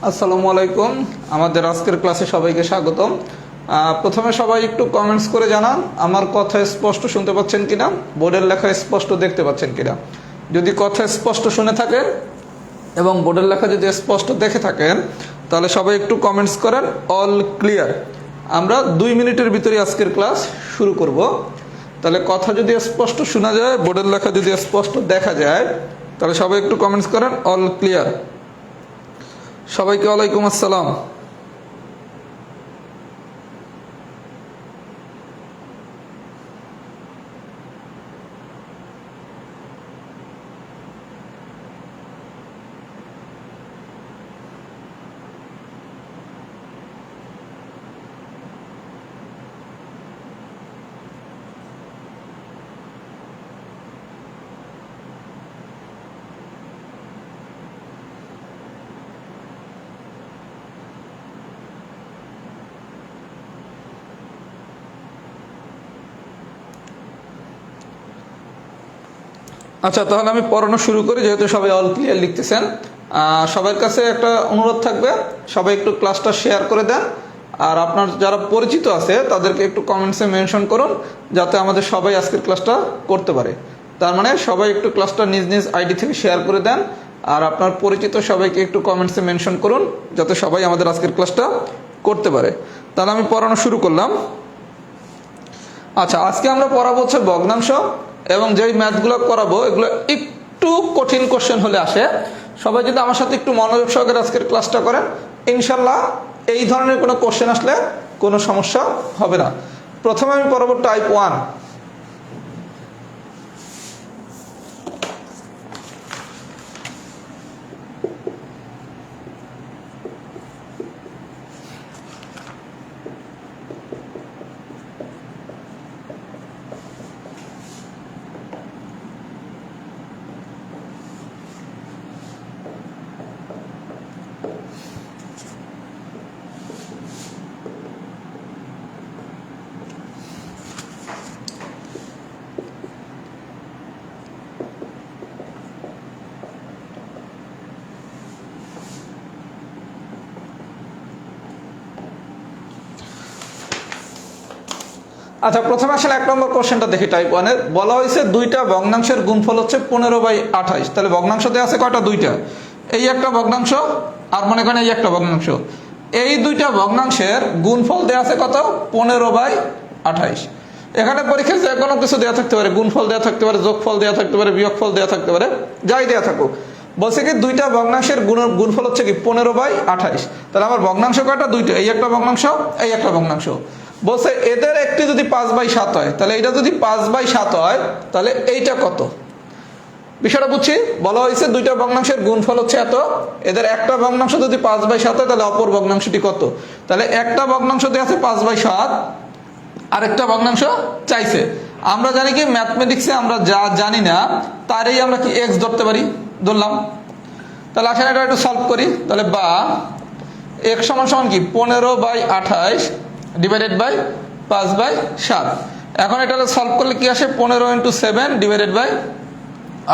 আসসালামু আলাইকুম। আমাদের আজকের ক্লাসে সবাইকে স্বাগতম। প্রথমে সবাই একটু কমেন্টস করে জানান আমার কথা স্পষ্ট শুনতে পাচ্ছেন কিনা, বোর্ডের লেখা স্পষ্ট দেখতে পাচ্ছেন কিনা। যদি কথা স্পষ্ট শুনে থাকেন এবং বোর্ডের লেখা যদি স্পষ্ট দেখে থাকেন তাহলে সবাই একটু কমেন্টস করেন অল ক্লিয়ার। আমরা 2 মিনিটের ভিতরে আজকের ক্লাস শুরু করব। তাহলে কথা যদি স্পষ্ট শোনা যায়, বোর্ডের লেখা যদি স্পষ্ট দেখা যায়, তাহলে সবাই একটু কমেন্টস করেন অল ক্লিয়ার। সবাইকে ওয়ালাইকুম আসসালাম। আচ্ছা, তাহলে আমি পড়ানো শুরু করি, যেহেতু সবাই অল ক্লিয়ার লিখতেছেন। সবার কাছে একটা অনুরোধ থাকবে, সবাই একটু ক্লাসটা শেয়ার করে দেন। আর আপনার যারা পরিচিত আছে তাদেরকে একটু কমেন্টসে মেনশন করুন, যাতে আমাদের সবাই আজকের ক্লাসটা করতে পারে। তার মানে সবাই একটু ক্লাসটা নিজ নিজ আইডি থেকে শেয়ার করে দেন, আর আপনার পরিচিত সবাইকে একটু কমেন্টসে মেনশন করুন, যাতে সবাই আমাদের আজকের ক্লাসটা করতে পারে। তাহলে আমি পড়ানো শুরু করলাম। আচ্ছা, আজকে আমরা পড়াবো হচ্ছে ভগ্নাংশ, এবং যেই ম্যাথগুলো করাবো এগুলো একটু কঠিন কোশ্চেন হলে আসে। সবাই যদি আমার সাথে একটু মনোযোগ সহকারে আজকের ক্লাসটা করেন, ইনশাল্লাহ এই ধরনের কোনো কোশ্চেন আসলে কোনো সমস্যা হবে না। প্রথমে আমি পড়াবো টাইপ 1। আচ্ছা, প্রথমে আসলে 1 নম্বর কোশ্চেনটা দেখি টাইপ 1-এর। বলা হয়েছে দুইটা ভগ্নাংশের গুণফল হচ্ছে 15/28। তাহলে ভগ্নাংশ দেওয়া আছে কয়টা? দুইটা। এই একটা ভগ্নাংশ, আর মনে করেন এই একটা ভগ্নাংশ। এই দুইটা ভগ্নাংশের গুণফল দেওয়া আছে কত? 15/28। এখানে পরীক্ষায় যে কোনো কিছু দেওয়া থাকতে পারে, গুণফল দেওয়া থাকতে পারে, যোগফল দেওয়া থাকতে পারে, বিয়োগফল দেওয়া থাকতে পারে, যাই দেওয়া থাকুক। বলছে কি দুইটা ভগ্নাংশের গুণফল হচ্ছে কি 15/28। তাহলে আমার ভগ্নাংশ কয়টা? দুইটা। এই একটা ভগ্নাংশ, এই একটা ভগ্নাংশ। বলছে এদের একটি যদি 5/7 হয়, তাহলে এটা যদি 5/7 হয়, তাহলে এইটা কত? বিষয়টা বুঝছি। বলা হয়েছে দুইটা ভগ্নাংশের গুণফল হচ্ছে এত, এদের একটা ভগ্নাংশ যদি 5/7 হয়, তাহলে অপর ভগ্নাংশটি কত? তাহলে একটা ভগ্নাংশ দেওয়া আছে 5/7, আরেকটা ভগ্নাংশ চাইছে। আমরা জানি কি ম্যাথমেটিক্সে আমরা যা জানি না তারই আমরা কি এক্স ধরতে পারি, ধরলাম। তাহলে আসলে এটা একটু সলভ করি। তাহলে বা এক্স সমান সমান কি 15/28 ডিভাইডেড বাই 5/7। এখন এটা সলভ করলে কি আসে? 15 × 7 ডিভাইডেড বাই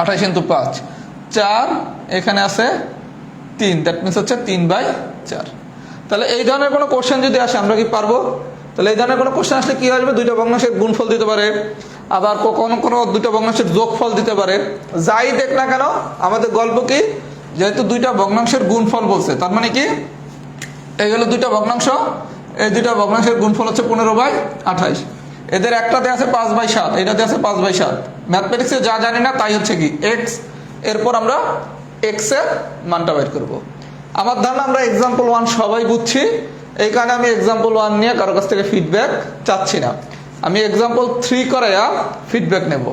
28 × 5, 4। এখানে আছে 3, দ্যাট মিনস হচ্ছে 3/4। তাহলে এই ধরনের কোনো কোশ্চেন যদি আসে আমরা কি পারবো? তাহলে এই ধরনের কোনো কোশ্চেন আসলে কি আসবে? দুইটা ভগ্নাংশের গুণফল দিতে পারে, আবার কোনো কোনো দুইটা ভগ্নাংশের যোগফল দিতে পারে। যাই দেখ না কেন, আমাদের গল্প কি, যেহেতু দুইটা ভগ্নাংশের গুণফল বলছে, তার মানে কি এই হলো দুইটা ভগ্নাংশ, এই দুইটা ভগ্নাংশের গুণফল হচ্ছে 15/28। এদের একটা দেওয়া আছে 5/7, এটা দেওয়া আছে 5/7। ম্যাথমেটিক্সে যা জানি না তাই হচ্ছে কি এক্স। এরপর আমরা এক্স এর মানটা বের করব। আমার ধারণা আমরা এক্সাম্পল 1 সবাই বুঝছি, এই কারণে আমি এক্সাম্পল 1 নিয়ে কারো কাছ থেকে ফিডব্যাক চাচ্ছি না। আমি এক্সাম্পল 3 করাইয়া ফিডব্যাক নেব।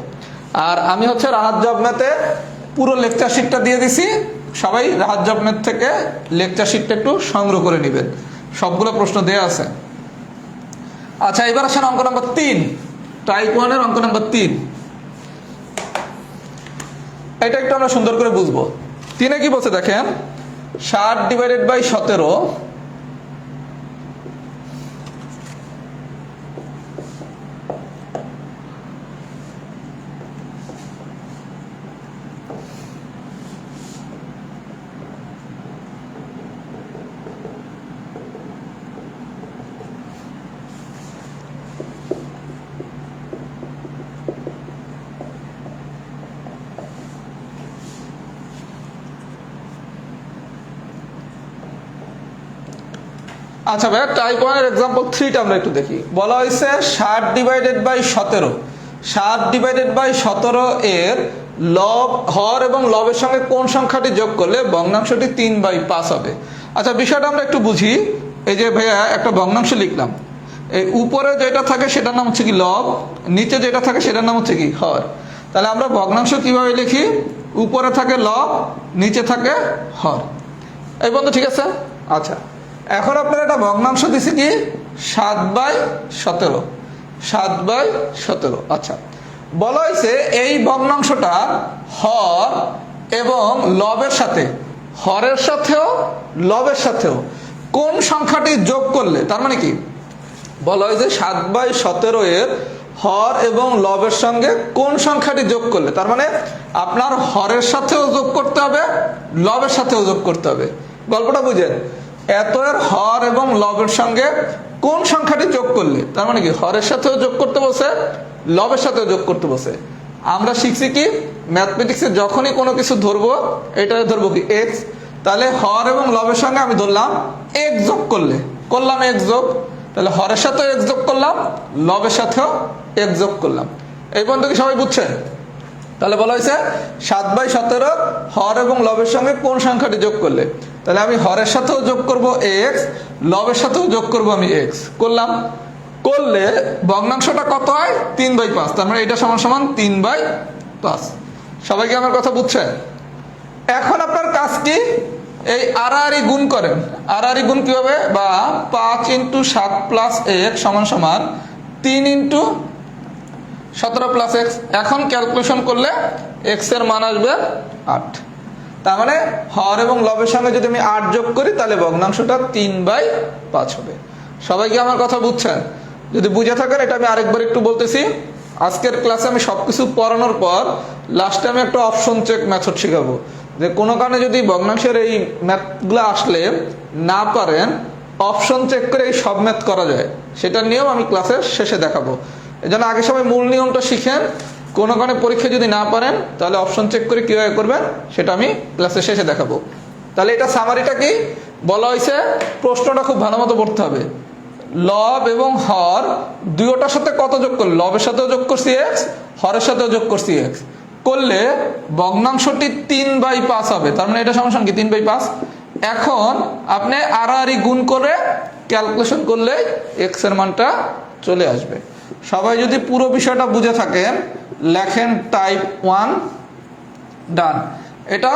আর আমি হচ্ছে রাহাত জব ম্যাথে পুরো লেকচার শিটটা দিয়ে দিছি। সবাই রাহাত জব ম্যাথ থেকে লেকচার শিটটা একটু সংগ্রহ করে নেবেন, সবগুলো প্রশ্ন দেয়া আছে। আচ্ছা, এবার আসেন অঙ্ক নম্বর 3, টাইপ 1-এর অঙ্ক নম্বর 3। এটা একটু আমরা সুন্দর করে বুঝবো। 3-এ কি বলছে দেখেন, 60 ডিভাইডেড বাই 17 আচ্ছা ভাইয়া, টাইপ 1 এর एग्जांपल 3টা আমরা একটু দেখি। বলা হয়েছে 60 ডিভাইডেড বাই 17, 60 ডিভাইডেড বাই 17 এর লব, হর এবং লবের সঙ্গে কোন সংখ্যাটি যোগ করলে ভগ্নাংশটি 3/5 হবে। আচ্ছা, বিষয়টা আমরা একটু বুঝি। এই যে ভাইয়া একটা ভগ্নাংশ লিখলাম, এই উপরে যেটা থাকে সেটার নাম হচ্ছে কি লব, নিচে যেটা থাকে সেটার নাম হচ্ছে কি হর। তাহলে আমরা ভগ্নাংশ কিভাবে লিখি? উপরে থাকে লব, নিচে থাকে হর। এই বন্ধু ঠিক আছে? আচ্ছা, এখন আপনার একটা ভগ্নাংশ দিছি কি 7/17, 7/17। আচ্ছা, বলা হয়েছে এই ভগ্নাংশটা হর এবং লবের সাথে, হরের সাথেও লবের সাথেও কোন সংখ্যাটি যোগ করলে, তার মানে কি বলা হয়েছে 7/17 এর হর এবং লবের সঙ্গে কোন সংখ্যাটি যোগ করলে, তার মানে আপনার হরের সাথেও যোগ করতে হবে, লবের সাথেও যোগ করতে হবে। গল্পটা বুঝেন? এত এর হর এবং লবের সঙ্গে কোন সংখ্যাটি যোগ করলে, তার মানে কি হরের সাথেও যোগ করতে বসে, লবের সাথেও যোগ করতে বসে। আমরা শিখছি কি ম্যাথমেটিক্সে যখনই কোনো কিছু ধরবো, এটা ধরবো কি এক্স, তাহলে হর এবং লবের সঙ্গে আমি ধরলাম এক্স যোগ করলে, করলাম এক্স যোগ, তাহলে হরের সাথেও এক্স যোগ করলাম, লবের সাথেও এক্স যোগ করলাম। এই পর্যন্ত কি সবাই বুঝছেন? তাহলে বলা হয়েছে 7/17 হর এবং লবের সঙ্গে কোন সংখ্যাটি যোগ করলে, তাহলে আমি হরের সাথেও যোগ করব এক্স, লবের সাথেও যোগ করব আমি এক্স, করলাম। করলে ভগ্নাংশটা কত হয়? 3/5। তার মানে এটা সমান সমান 3/5। সবাই কি আমার কথা বুঝছেন? এখন আপনার কাজ কি? এই আড়াআড়ি গুণ করেন। আড়াআড়ি গুণ কি হবে? বা 5 × 7 + x সমান সমান 3 × 17 + x। এখন ক্যালকুলেশন করলে x এর মান আসবে 8। তার মানে হর এবং লবের সঙ্গে যদি আমি 8 যোগ করি তাহলে ভগ্নাংশটা 3/5 হবে। সবাই কি আমার কথা বুঝছেন? যদি বুঝে থাকেন, এটা আমি আরেকবার একটু বলতেছি। আজকের ক্লাসে আমি সবকিছু পড়ানোর পর লাস্টে আমি একটা অপশন চেক মেথড শেখাবো, যে কোনো কারণে যদি ভগ্নাংশের এই ম্যাথগুলো আসলে না পারেন, অপশন চেক করে এই সব ম্যাথ করা যায়, সেটার নিয়ম আমি ক্লাসের শেষে দেখাবো। এই জন্য আগে সবাই মূল নিয়মটা শিখেন। কোনো কারণে পরীক্ষা যদি না পারেন তাহলে অপশন চেক করে কীভাবে করবেন সেটা আমি ক্লাসের শেষে দেখাবো। তাহলে এটা সামারিটা কি বলা হয়েছে, প্রশ্নটা খুব ভালো মতো পড়তে হবে। লব এবং হর দুইটার সাথে কত যোগ করলে, লবের সাথেও যোগ করছি এক্স, হরের সাথেও যোগ করছি এক্স, করলে ভগ্নাংশটি 3/5 হবে। তার মানে এটা সমান কি 3/5। এখন আপনি আড়াআড়ি গুণ করে ক্যালকুলেশন করলে এক্স এর মানটা চলে আসবে। সবাই যদি পুরো বিষয়টা বুঝে থাকেন, লেখেন টাইপ 1 ডান। এটা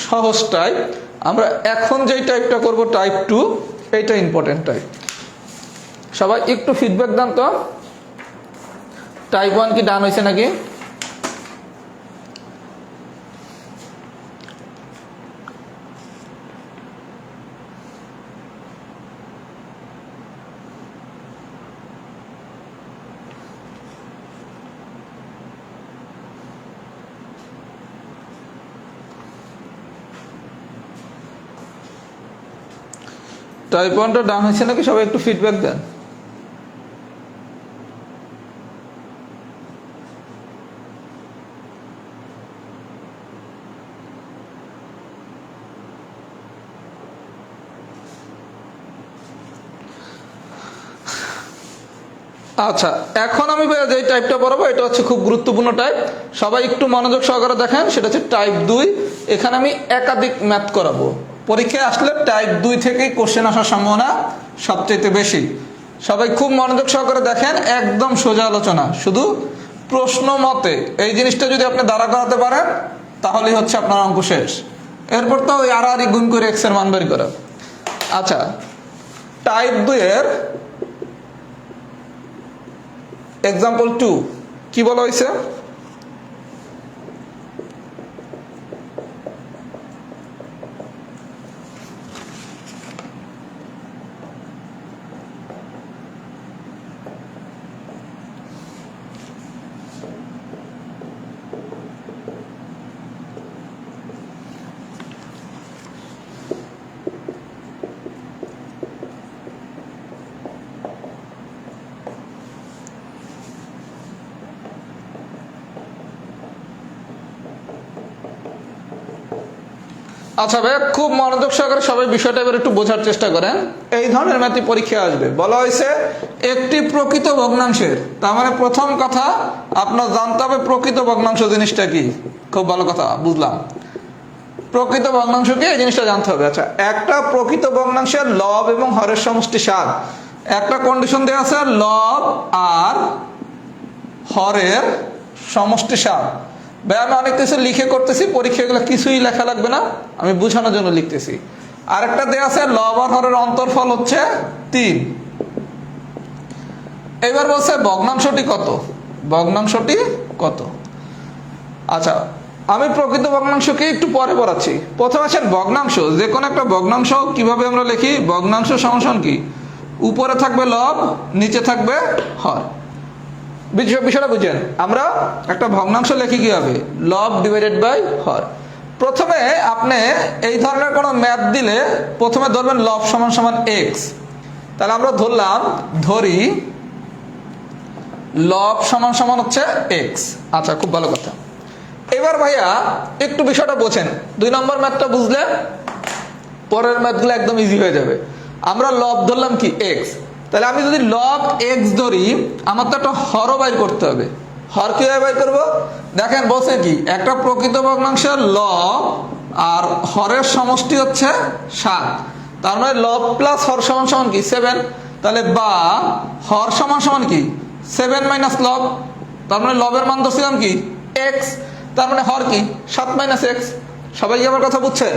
সহজ টাইপ। আমরা এখন যেই টাইপটা করব টাইপ 2, এইটা ইম্পর্টেন্ট টাইপ। সবাই একটু ফিডব্যাক দেন তো, টাইপ 1 কি ডান হয়েছে নাকি? টাইপ 1টা ডান হয়েছে নাকি? সবাই একটু ফিডব্যাক দেন। আচ্ছা, এখন আমি যে টাইপটা পড়াবো এটা হচ্ছে খুব গুরুত্বপূর্ণ টাইপ। সবাই একটু মনোযোগ সহকারে দেখেন। সেটা হচ্ছে টাইপ 2। এখানে আমি একাধিক ম্যাথ করাবো। পরীক্ষায় আসলে টাইপ 2 থেকেই কোশ্চেন আসার সম্ভাবনা সবচেয়ে বেশি। সবাই খুব মনোযোগ সহকারে দেখেন, একদম সোজা আলোচনা, শুধু প্রশ্ন মতে এই জিনিসটা যদি আপনি দাঁড়া করাতে পারেন তাহলেই হচ্ছে আপনার অঙ্ক শেষ। এরপর তো ওই আড়াআড়ি গুণ করে এক্স এর মান বের করা। আচ্ছা, টাইপ 2 এর एग्जाम्पल 2 কি বলা হয়েছে? আচ্ছা ভাই, খুব মনোযোগ সহকারে সবাই বিষয়টা এবার একটু বোঝার চেষ্টা করেন। এই ধরনের ম্যাথই পরীক্ষা আসবে। বলা হয়েছে একটি প্রকৃত ভগ্নাংশের, তার মানে প্রথম কথা আপনার জানতে হবে প্রকৃত ভগ্নাংশ জিনিসটা কি। খুব ভালো কথা, বুঝলাম। প্রকৃত ভগ্নাংশ কি এই জিনিসটা জানতে হবে। আচ্ছা, একটা প্রকৃত ভগ্নাংশের লব এবং হরের সমষ্টি 7। একটা কন্ডিশন দেওয়া আছে, লব আর হরের সমষ্টি 7। ভাই আমি অনেক কিছু লিখে করতেছি, পরীক্ষাগুলো কিছুই লেখা লাগবে না, আমি বোঝানোর জন্য লিখতেছি। আরেকটা দেওয়া আছে লব আর হরের অন্তরফল হচ্ছে 3। এবার বলছে ভগ্নাংশটি কত, ভগ্নাংশটি কত। আচ্ছা, আমি প্রকৃত ভগ্নাংশকে একটু পরে পড়াচ্ছি। প্রথমে আছেন ভগ্নাংশ। যে কোনো একটা ভগ্নাংশ কিভাবে আমরা লিখি, ভগ্নাংশ সমান কি, উপরে থাকবে লব, নিচে থাকবে হর। বিষয়টা বুঝেন, আমরা একটা ভগ্নাংশ লিখি কিভাবে, লব ডিভাইডেড বাই হর। প্রথমে আপনি এই ধরনের কোনো ম্যাথ দিলে প্রথমে ধরবেন লব সমান সমান এক্স। তাহলে আমরা ধরি লব সমান সমান হচ্ছে এক্স। আচ্ছা, খুব ভালো কথা। এবার ভাইয়া একটু বিষয়টা বোঝেন, 2 নম্বর ম্যাথটা বুঝলে পরের ম্যাথগুলো একদম ইজি হয়ে যাবে। আমরা লব ধরলাম কি এক্স, তাহলে আমি যদি লব এক্স ধরি আমার তো একটা হরও বাইর করতে হবে। হর কিভাবে বাইর করবো দেখেন, বলছে কি একটা প্রকৃত ভগ্নাংশের লব আর হরের সমষ্টি হচ্ছে 7। তার মানে লব প্লাস হর সমান সমান কি 7। তাহলে বা হর সমান সমান কি 7 মাইনাস লব। তার মানে লবের মান ধরছিলাম কি এক্স, তার মানে হর কি 7 মাইনাস এক্স। সবাই কি আমার কথা বুঝছে?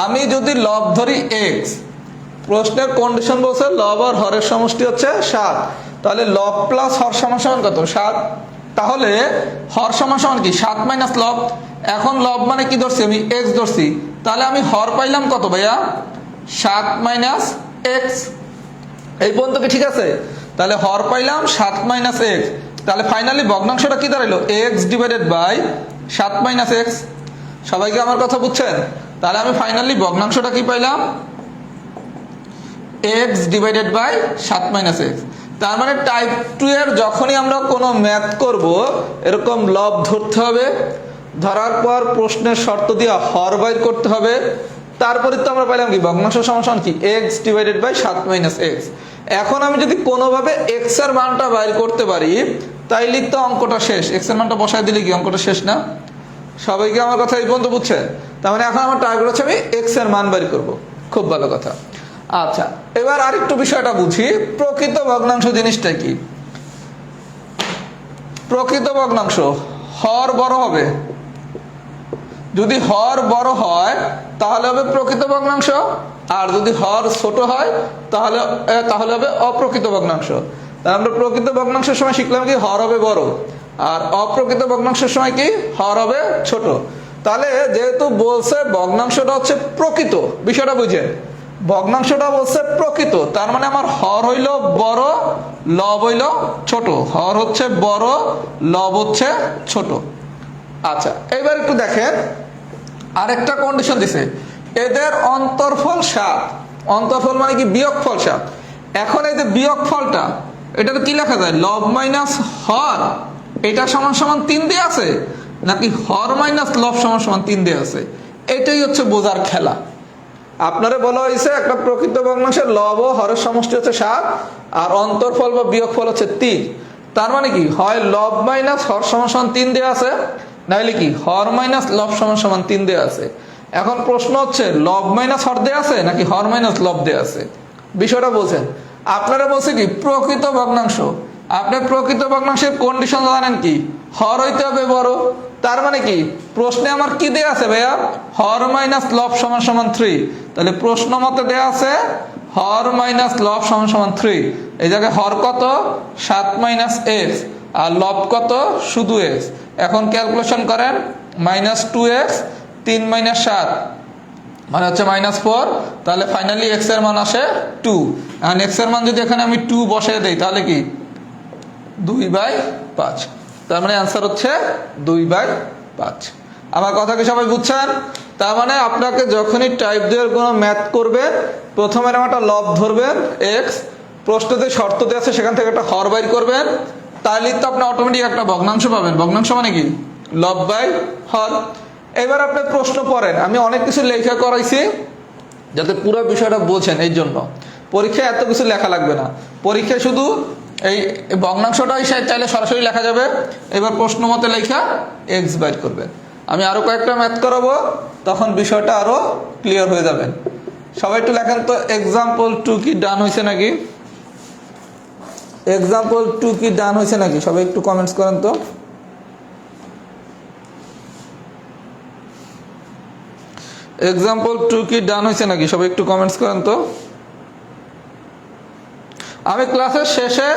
আমি যদি লব ধরি এক্স, প্রশ্নের কন্ডিশন বলছে লব আর হরের সমষ্টি হচ্ছে 7, তাহলে লব প্লাস হর সমান সমান কত 7। তাহলে হর সমান সমান কি 7 মাইনাস লব। এখন লব মানে কি ধরছি আমি এক্স ধরছি, তাহলে আমি হর পাইলাম কত ভাইয়া 7 মাইনাস এক্স। এই পর্যন্ত কি ঠিক আছে? তাহলে হর পাইলাম 7 মাইনাস এক্স। তাহলে ফাইনালি ভগ্নাংশটা কি দাঁড়াইলো, x divided by 7 minus x. সবাইকে আমার কথা বুঝছেন? তাহলে আমি ফাইনালি ভগ্নাংশটা কি পাইলাম, X divided by 7 minus X. তার মানে টাইপ 2 এর যখনই আমরা কোনো ম্যাথ করব এরকম লব ধরতে হবে, ধরার পর প্রশ্নের শর্ত দিয়ে হর বাইর করতে হবে, তারপরে তো আমরা পাইলাম কি ভগ্নাংশ সমান কি X divided by 7 minus X. এখন আমি যদি কোনোভাবে এক্স এর মানটা বাইর করতে পারি তাইলে তো অঙ্কটা শেষ। এক্স এর মানটা বসায় দিলে কি অঙ্কটা শেষ না? সবাইকে আমার কথা এই পর্যন্ত বুঝছে? তার মানে এখন আমার টার্গেট হচ্ছে আমি এক্স এর মান বাইর করব। খুব ভালো কথা। আচ্ছা, এবার আরেকটু বিষয়টা বুঝি, প্রকৃত ভগ্নাংশ জিনিসটা কি। প্রকৃত ভগ্নাংশ হর বড় হবে, যদি হর বড় হয় তাহলে হবে প্রকৃত ভগ্নাংশ, আর যদি হর ছোট হয় তাহলে হবে অপ্রকৃত ভগ্নাংশ। তাহলে আমরা প্রকৃত ভগ্নাংশের সময় শিখলাম কি হর হবে বড়, আর অপ্রকৃত ভগ্নাংশের সময় কি হর হবে ছোট। তাহলে যেহেতু বলছে ভগ্নাংশটা হচ্ছে প্রকৃত, বিষয়টা বুঝেন, ভগ্নাংশটা বলছে প্রকৃত, তার মানে আমার হর হইল বড়, লব হইল ছোট। হর হচ্ছে বড়, লব হচ্ছে ছোট। আচ্ছা, এবার একটু দেখেন, আরেকটা কন্ডিশন দিছে, এদের অন্তরফল 7। অন্তরফল মানে কি বিয়োগফল 7। এখন এই যে বিয়োগফলটা, এটা কি লেখা যায়, লব মাইনাস হর এটা সমান সমান 3 দিয়ে আছে, নাকি হর মাইনাস লব সমান সমান 3 দিয়ে আছে? এটাই হচ্ছে বোঝার খেলা। আপনারে বলা হয়েছে একটা প্রকৃত ভগ্নাংশের লব ও হরের সমষ্টি হচ্ছে 7 আর অন্তরফল বা বিয়োগফল হচ্ছে 3। তার মানে কি হয় লব মাইনাস হর সমান সমান 3 দেওয়া আছে, নাইলে কি হর মাইনাস লব সমান সমান 3 দেওয়া আছে। এখন প্রশ্ন হচ্ছে লব মাইনাস হর দেওয়া আছে নাকি হর মাইনাস লব দেওয়া আছে? বিষয়টা বলছেন, আপনারা বলছে কি প্রকৃত ভগ্নাংশ, আপনি প্রকৃত ভগ্নাংশের কন্ডিশন জানেন কি হর হইতে হবে বড়। তার মানে কি প্রশ্নে আমার কি দেয়া আছে ভাইয়া, হর মাইনাস লব সমান সমান 3। তাহলে প্রশ্ন মতে দেয়া আছে হর মাইনাস লব সমান সমান 3। এই জায়গায় হর কত 7 মাইনাস এক্স আর লব কত শুধু এক্স। এখন ক্যালকুলেশন করেন, মাইনাস 2x 3 মাইনাস 7 মানে হচ্ছে মাইনাস 4। তাহলে ফাইনালি এক্স এর মান আসে 2। আর এক্স এর মান যদি এখানে আমি 2 বসিয়ে দেই তাহলে কি 2/5। তার মানে অ্যান্সার হচ্ছে 2/5। আমার কথা কি সবাই বুঝছেন? তার মানে আপনাকে যখনই টাইপ 2 এর কোনো ম্যাথ করবেন প্রথমে একটা লব ধরবেন এক্স, প্রশ্নতে শর্ত দেওয়া আছে সেখান থেকে একটা হর বাইর করবেন, তাহলে তো আপনি অটোমেটিক একটা ভগ্নাংশ পাবেন। ভগ্নাংশ মানে কি লব বাই হর। এবার আপনি প্রশ্ন পড়েন, আমি অনেক কিছু লেখা করাইছি যাতে পুরো বিষয়টা বোঝেন, এই জন্য পরীক্ষায় এত কিছু লেখা লাগবে না। পরীক্ষায় শুধু এই ভগ্নাংশটাই চাইলে সরাসরি লেখা যাবে। এবার প্রশ্ন মতে লেখা এক্স বাইর করবেন। আমি আরো কয়েকটা ম্যাথ করাবো, তখন বিষয়টা আরো ক্লিয়ার হয়ে যাবেন। সবাই একটু লেখেন তো, এক্সাম্পল 2 কি ডান হয়েছে নাকি? এক্সাম্পল 2 কি ডান হয়েছে নাকি? সবাই একটু কমেন্টস করেন তো। এক্সাম্পল 2 কি ডান হয়েছে নাকি? সবাই একটু কমেন্টস করেন তো। আমি ক্লাসের শেষে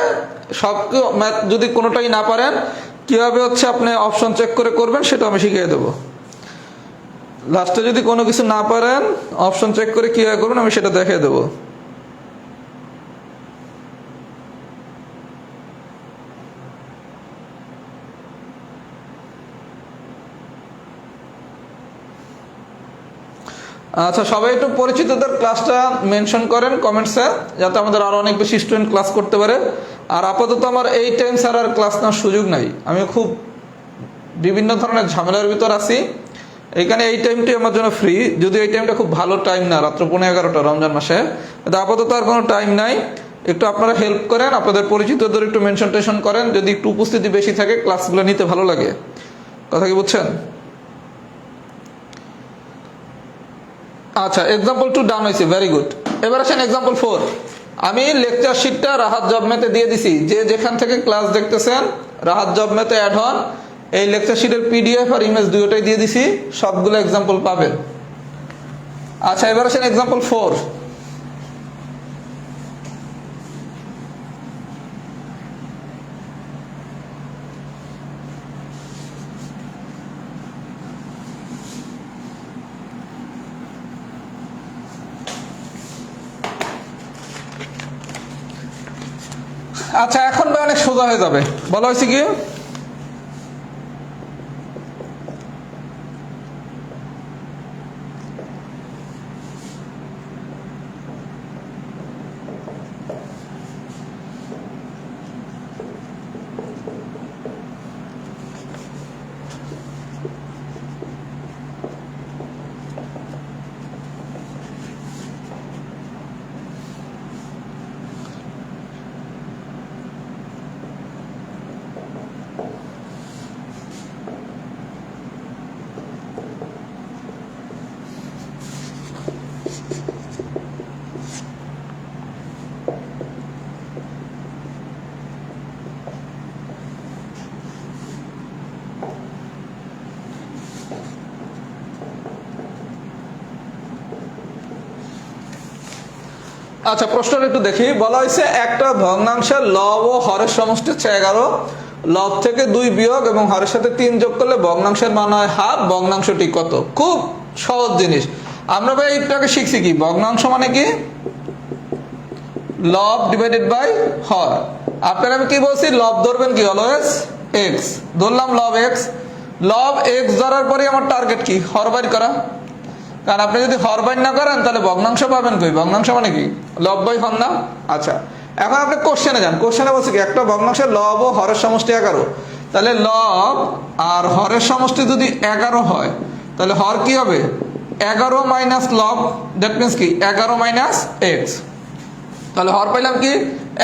সব ম্যাথ যদি কোনোটাই না পারেন, কিভাবে হচ্ছে আপনি অপশন চেক করে করবেন সেটা আমি শিখিয়ে দেবো। লাস্টে যদি কোনো কিছু না পারেন, অপশন চেক করে কিভাবে করবেন আমি সেটা দেখিয়ে দেবো। আচ্ছা, সবাই একটু পরিচিতদের ক্লাসটা মেনশন করেন কমেন্টসে, যাতে আমাদের আরো অনেক বেশি স্টুডেন্ট ক্লাস করতে পারে। আর আপাতত আমার এই টাইম ছাড়া আর ক্লাস নেওয়ার সুযোগ নাই, আমি খুব বিভিন্ন ধরনের ঝামেলার ভিতর আছি। এইখানে এই টাইমটি আমার জন্য ফ্রি, যদিও এই টাইমটা খুব ভালো টাইম না, রাত্র 11:30 রমজান মাসে। আপাতত আর কোনো টাইম নাই, একটু আপনারা হেল্প করেন, আপনাদের পরিচিতদের একটু মেনশন টেনশন করেন, যদি একটু উপস্থিতি বেশি থাকে ক্লাসগুলো নিতে ভালো লাগে। কথা কি বুঝছেন? আচ্ছা, এক্সাম্পল 2 ডান হয়েছে, ভেরি গুড। এবার আসেন এক্সাম্পল 4। আমি লেকচার শিটটা রাহাত জব ম্যাথে দিয়ে দিছি, যে যেখান থেকে ক্লাস দেখতেছেন রাহাত জব ম্যাথে অ্যাড হন। এই লেকচার শিটের পিডিএফ আর ইমেজ দুটোই দিয়ে দিছি, সবগুলো এক্সাম্পল পাবেন। আচ্ছা, এবার আসেন এক্সাম্পল 4। আচ্ছা, এখন ভাই অনেক সোজা হয়ে যাবে। বলা হয়েছে কি, আচ্ছা প্রশ্নটা একটু দেখি। বলা হয়েছে একটা ভগ্নাংশের লব ও হরের সমষ্টি হচ্ছে 11, লব থেকে 2 বিয়োগ এবং হরের সাথে 3 যোগ করলে ভগ্নাংশের মান হয় হাফ, ভগ্নাংশটি কত? খুব সহজ জিনিস। আমরা ভাই এইটাকে শিখছি কি, ভগ্নাংশ মানে কি লব ডিভাইডেড বাই হর। আপনার আমি কি বলছি, লব ধরবেন কি অলওয়েজ এক্স, ধরলাম লব এক্স। লব এক্স ধরার পরে আমার টার্গেট কি, হর বাইর করা। কারণ আপনি যদি হর বাইর না করেন তাহলে ভগ্নাংশ পাবেন কই, ভগ্নাংশ মানে কি লব বাই হর না। আচ্ছা, এখন আপনি কোশ্চেনে যান। কোশ্চেনে বলছে কি, একটা ভগ্নাংশের লব ও হরের সমষ্টি 11, তাহলে লব আর হরের সমষ্টি যদি 11 হয় তাহলে হর কি হবে 11 মাইনাস লব, দ্যাট মিনস কি 11 মাইনাস এক্স। তাহলে হর পাইলাম কি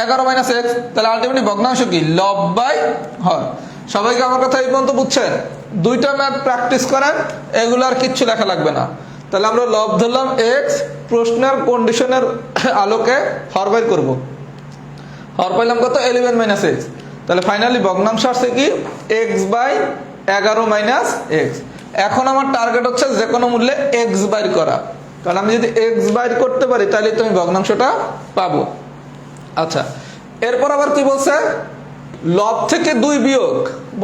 11 মাইনাস এক্স, তাহলে আলটিমেটলি ভগ্নাংশ কি লব বাই হর। সবাইকে আমার কথা এই পর্যন্ত বুঝছেন? দুইটা ম্যাথ প্র্যাকটিস করেন, এগুলো আর কিচ্ছু লেখা লাগবে না। তাহলে আমরা লব ধরলাম এক্স, প্রশ্নের কন্ডিশনের আলোকে হর বাইর করব। হর পাইলাম কত 11 মাইনাস এক্স, তাহলে ফাইনালি ভগ্নাংশ আসছে কি এক্স বাই 11 মাইনাস এক্স। এখন আমার টার্গেট হচ্ছে যে কোনো মূল্যে এক্স বাইর করা, কারণ আমি যদি এক্স বাইর করতে পারি তাহলে তো আমি ভগ্নাংশটা পাবো। আচ্ছা, এরপর আবার কি বলছে, লব থেকে 2 বিয়োগ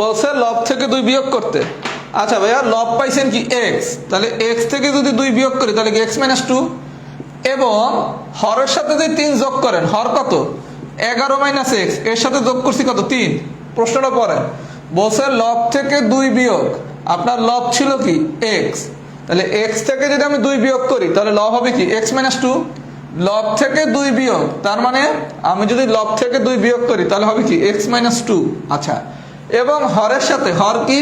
বলছে, লব থেকে 2 বিয়োগ করতে। আচ্ছা ভাইয়া, লব পাইছেন কি এক্স, তাহলে এক্স থেকে যদি 2 বিয়োগ করি তাহলে কি এক্স মাইনাস 2, এবং হরের সাথে যদি 3 যোগ করেন, হর কত 11 মাইনাস এক্স, এর সাথে যোগ করছি কত 3। প্রশ্নটা পড়েন, বলছে লব থেকে 2 বিয়োগ, আপনার লব ছিল কি এক্স, তাহলে এক্স থেকে যদি আমি 2 বিয়োগ করি তাহলে লব হবে কি এক্স মাইনাস 2। লব থেকে 2 বিয়োগ, তার মানে আমি যদি লব থেকে 2 বিয়োগ করি তাহলে হবে কি এক্স মাইনাস 2। আচ্ছা, এবং হরের সাথে, হর কি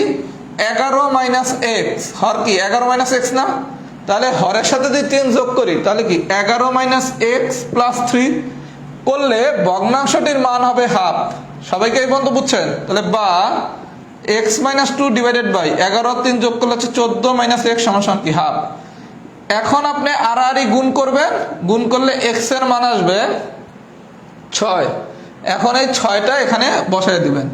11 মাইনাস এক্স, হর কি 11 মাইনাস এক্স না? তাহলে হরের সাথে যদি 3 যোগ করি তাহলে কি 11 মাইনাস এক্স প্লাস 3 করলে ভগ্নাংশটির মান হবে হাফ। সবাইকে এই পর্যন্ত বুঝছেন? তাহলে বা এক্স মাইনাস 2 ডিভাইডেড বাই 11 3 যোগ করলে হচ্ছে 14 মাইনাস এক্স সমান কি হাফ। এখন আপনি আড়াআড়ি গুণ করবেন, গুণ করলে এক্স এর মান আসবে 6। এখন এই 6টা এখানে বসায় দিবেন।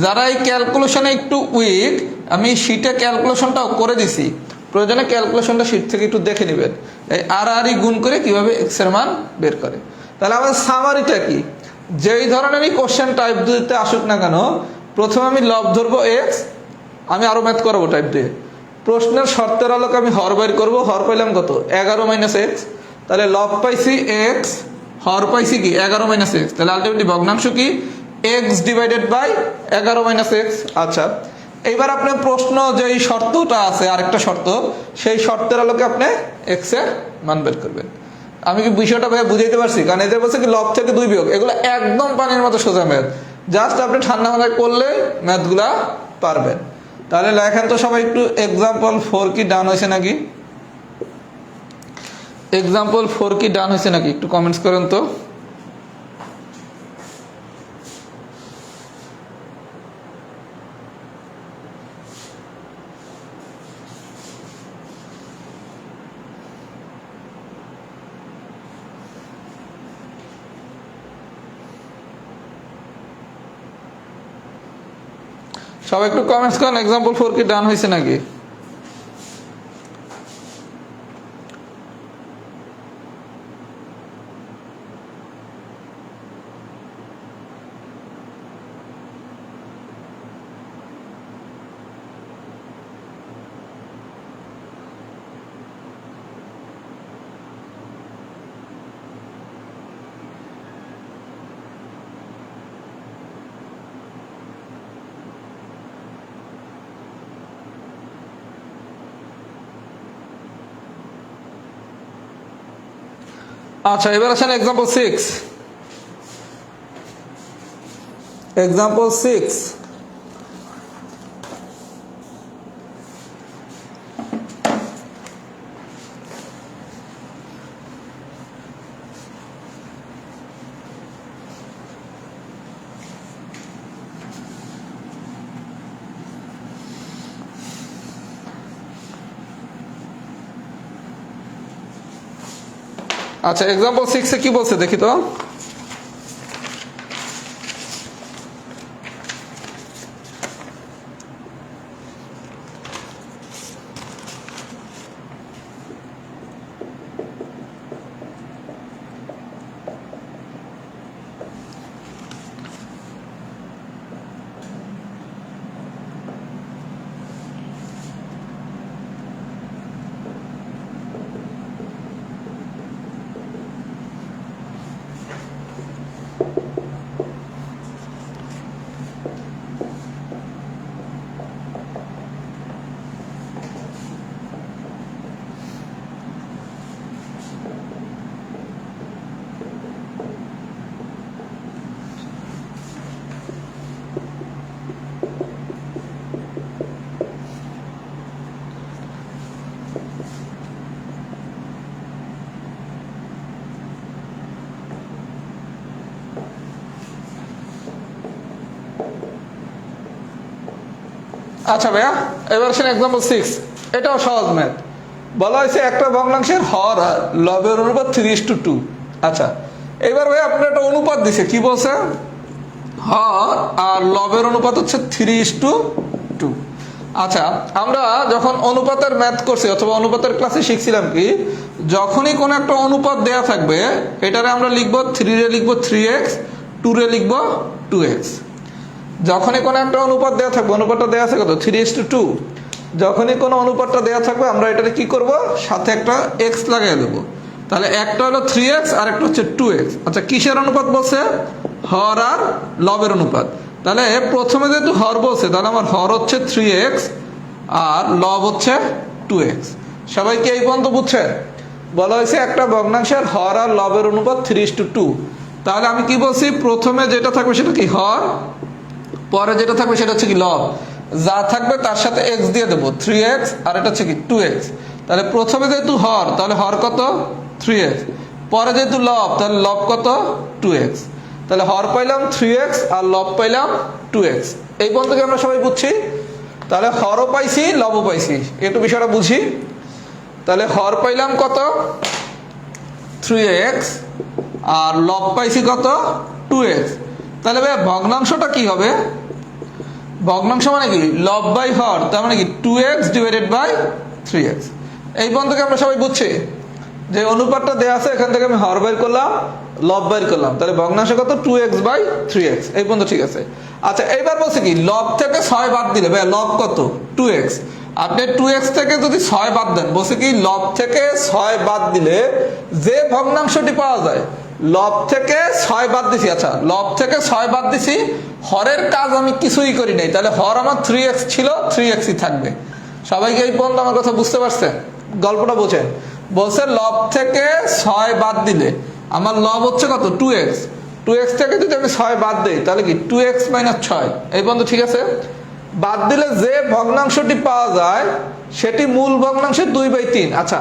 যারা এই ক্যালকুলেশনে একটু উইক, আমি শীটে ক্যালকুলেশনটাও করে দিছি, প্রয়োজনে ক্যালকুলেশনটা শীট থেকে একটু দেখে নেবেন এই আড়াআড়ি গুণ করে কিভাবে এক্স এর মান বের করে। তাহলে আমাদের সামারিটা কি, যেই ধরনেরই কোশ্চেন টাইপ দিতে আসুক না কেন, প্রথমে আমি লব ধরবো এক্স, আমি আরো ম্যাথ করবো টাইপ দিয়ে, প্রশ্নের শর্তের আলোকে আমি হর বের করবো। হর পাইলাম কত 11 মাইনাস এক্স, তাহলে লব পাইছি এক্স, হর পাইছি কি 11 মাইনাস এক্স, তাহলে আলটিমেটলি ভগ্নাংশ কি X divided by 11 minus X. আচ্ছা, এইবার আপনার প্রশ্ন যেই শর্তটা আছে, আরেকটা শর্ত, সেই শর্তের আলোকে আপনি এক্স এর মান বের করবেন। আমি কি বিষয়টা ভাই বুঝাইতে পারছি? কারণ এদের বলছে কি লব থেকে 2 বিয়োগ, এগুলো একদম পানির মতো সোজা ম্যাথ, জাস্ট আপনি ঠান্ডা মাথায় করলে ম্যাথগুলা পারবেন। তাহলে লেখেন তো সবাই একটু এক্সাম্পল 4 কি ডান হয়েছে নাকি? এক্সাম্পল 4 কি ডান হয়েছে নাকি একটু কমেন্টস করেন তো। সবাই একটু কমেন্টস করেন এক্সাম্পল 4 কি ডান হয়েছে নাকি। আচ্ছা, এবার আসেন এক্সাম্পল 6। এক্সাম্পল 6, আচ্ছা এক্সাম্পল 6 এ কি বলছে দেখি তো। আচ্ছা ভাইয়া, এবার আসেন এক্সাম্পল 6, এটাও সহজ ম্যাথ। বলা হয়েছে একটা ভগ্নাংশের হর আর লবের অনুপাত 3:2। আচ্ছা, এবার ভাই আপনার একটা অনুপাত দিছে, কি বলছে, হর আর লবের অনুপাত হচ্ছে 3:2। আচ্ছা, আমরা যখন অনুপাতের ম্যাথ করছি অথবা অনুপাতের ক্লাসে শিখছিলাম কি, যখনই কোনো একটা অনুপাত দেয়া থাকবে এটারে আমরা লিখবো 3 রে লিখবো 3x, 2 রে লিখবো 2x। যখনই কোনো একটা অনুপাত দেওয়া থাকবে, অনুপাতটা দেওয়া আছে কত 3:2, যখনই কোনো অনুপাতটা দেওয়া থাকবে আমরা এটাকে কি করব, সাথে একটা x লাগিয়ে দেবো। তাহলে একটা হলো 3x আর একটা হচ্ছে 2x। আচ্ছা, কিসের অনুপাত বলছে, হর আর লবের অনুপাত। তাহলে প্রথমে যেহেতু হর বলছে, তাহলে আমার হর হচ্ছে 3x আর লব হচ্ছে 2x। সবাইকে এই পর্যন্ত বুঝছেন? বলা হয়েছে একটা ভগ্নাংশের হর আর লবের অনুপাত 3:2। তাহলে আমি কি বলছি, প্রথমে যেটা থাকবে সেটা কি হর, পরে যেটা থাকবে সেটা হচ্ছে কি লব। যা থাকবে তার সাথে এক্স দিয়ে দেবো, 3x আর এটা হচ্ছে কি 2x। তাহলে প্রথমে যেহেতু হর, তাহলে হর কত 3x, পরে যেহেতু লব তাহলে লব কত 2x। তাহলে হর পাইলাম 3x আর লব পাইলাম 2x। এই পর্যন্ত কি আমরা সবাই বুঝছি? তাহলে হরও পাইছি লবও পাইছি, একটু বিষয়টা বুঝি। তাহলে হর পাইলাম কত 3x আর লব পাইছি কত 2x। তাহলে ভাই ভগ্নাংশটা কি হবে? ভগ্নাংশ মানে কি লব বাই হর, তার মানে কি 2x ডিভাইডেড বাই 3x। এই পর্যন্ত কি আমরা সবাই বুঝছি? যে অনুপাতটা দেওয়া আছে এখান থেকে আমি হর বাইর করলাম, লব বাইর করলাম, তাহলে ভগ্নাংশ কত 2x বাই 3x। এই পর্যন্ত ঠিক আছে। আচ্ছা এইবার বলছে কি লব থেকে 6 বাদ দিলে, ভাই লব কত 2x, আপনি 2x থেকে যদি 6 বাদ দেন, বলছে কি লব থেকে 6 বাদ দিলে যে ভগ্নাংশটি পাওয়া যায়, লব থেকে 6 বাদ দিছি। আচ্ছা লব থেকে 6 বাদ দিছি, হরের কাজ আমি কিছুই করি নাই, তাহলে হর আমার 3x ছিল, 3xই থাকবে। সবাইকে এই পর্যন্ত আমার কথা বুঝতে পারছেন? গল্পটা বোঝেন। বলছে লব থেকে 6 বাদ দিলে আমার লব হচ্ছে কত 2x, 2x থেকে যদি আমি 6 বাদ দিই তাহলে কি 2x মাইনাস 6। এই পর্যন্ত ঠিক আছে? বাদ দিলে যে ভগ্নাংশটি পাওয়া যায় সেটি মূল ভগ্নাংশের 2/3। আচ্ছা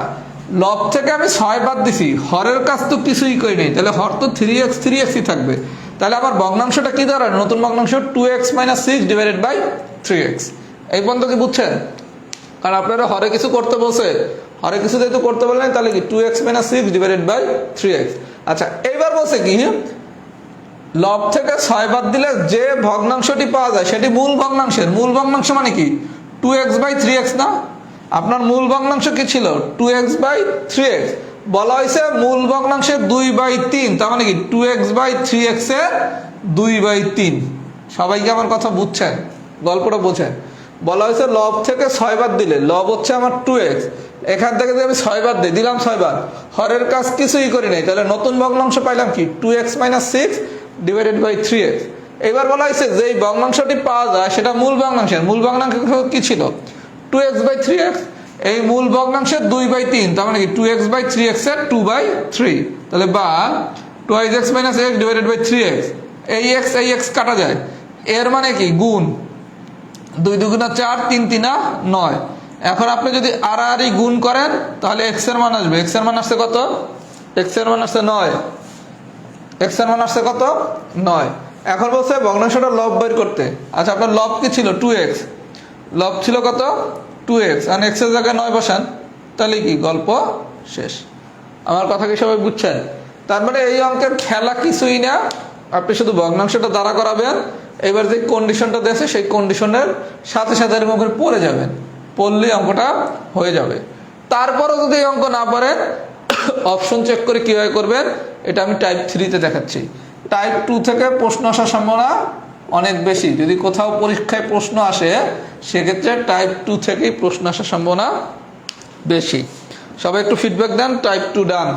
লব থেকে আমি 6 বাদ দিছি, হরের কাজ তো কিছুই করি নাই, তাহলে হর তো 3x, 3xই থাকবে। তাহলে আমার ভগ্নাংশটা কি দাঁড়ায়? নতুন ভগ্নাংশ 2x minus 6 divided by 3x। এই পর্যন্ত কি বুঝছেন? কারণ আপনারা হরে কিছু করতে বলছে, হরে কিছু যেহেতু করতে বললেন তাহলে কি 2x minus 6 divided by 3x। আচ্ছা এইবার বলছে কি লব থেকে 6 বাদ দিলে যে ভগ্নাংশটি পাওয়া যায় সেটি মূল ভগ্নাংশের, মূল ভগ্নাংশ মানে কি 2x বাই 3x না? আপনার মূল ভগ্নাংশ কি ছিল 2x বাই 3x, বলা হয়েছে মূল ভগ্নাংশের 2/3, তার মানে কি 2x বাই 3x এর 2/3। সবাইকে আমার কথা বুঝছেন? গল্পটা বোঝেন। বলা হয়েছে লব থেকে 6 বাদ দিলে, লব হচ্ছে আমার 2x, এখান থেকে যদি আমি 6 বাদ দিই, দিলাম 6 বাদ, হরের কাজ কিছুই করি নাই, তাহলে নতুন ভগ্নাংশ পাইলাম কি 2x minus 6 divided by 3x। এবার বলা হয়েছে যেই ভগ্নাংশটি পাওয়া যায় সেটা মূল ভগ্নাংশের, মূল ভগ্নাংশ কি ছিল 2x বাই 3x, এই মূল ভগ্নাংশের 2/3, তার মানে কি 2x বাই 3x এর 2/3। তাহলে বা 2x minus x divided by 3x, এই x কাটা যায়, এর মানে কি গুণ, 2 2 4, 3 3 9। এখন আপনি যদি আড়াআড়ি গুণ করেন তাহলে x এর মান আসবে, x এর মান আসছে কত? x এর মান আসছে 9, x এর মান আসছে কত 9। এখন বলছে ভগ্নাংশটা লব বের করতে। আচ্ছা আপনার লব কি ছিল 2x, লব ছিল কত 2x, আর x এর জায়গায় 9 বসান, তাহলে কি গল্প শেষ। আমার কথা কি সবাই বুঝছেন? তার মানে এই অঙ্কের খেলা কিছুই না, আপনি শুধু ভগ্নাংশটা দ্বারা করাবেন, এবার যে কন্ডিশনটা দিয়েছে সেই কন্ডিশনের সাথে সাথে এরকম করে পড়ে যাবেন, পড়লে অঙ্কটা হয়ে যাবে। তারপরও যদি এই অঙ্ক না পারেন অপশন চেক করে কিভাবে করবেন এটা আমি টাইপ 3-তে দেখাচ্ছি। টাইপ 2 থেকে প্রশ্ন আসার সম্ভাবনা অনেক বেশি, যদি কোথাও পরীক্ষায় প্রশ্ন আসে সেক্ষেত্রে টাইপ 2 থেকেই প্রশ্ন আসার সম্ভাবনা বেশি। সবাই একটু ফিডব্যাক দেন, টাইপ 2 ডান।